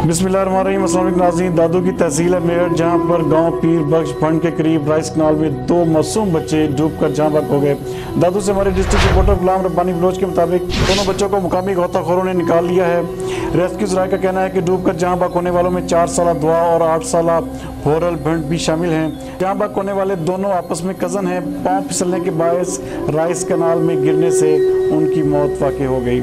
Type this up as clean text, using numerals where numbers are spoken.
बिस्मिल्लाहिर्रहमानिर्रहीम। अस्सलाम वालेकुम नाज़रीन। दादू की तहसील है मेरठ, जहां पर गांव पीर बख्श फंड के करीब राइस कनाल में 2 मासूम बच्चे डूबकर जहां बक हो गए। दादू से हमारे डिस्ट्रिक्ट रिपोर्टर गुलाम रब्बानी बलोच के मुताबिक दोनों बच्चों को मुकामी गोताखोरों ने निकाल लिया है। रेस्क्यू ज़राए का कहना है कि डूबकर जहां बक होने वालों में 4 साल दुआ और 8 साल फोरल भिंड भी शामिल हैं। जहां बक होने वाले दोनों आपस में कज़न हैं। पाँव फिसलने के बायस राइस कनाल में गिरने से उनकी मौत वाक़ई हो गई।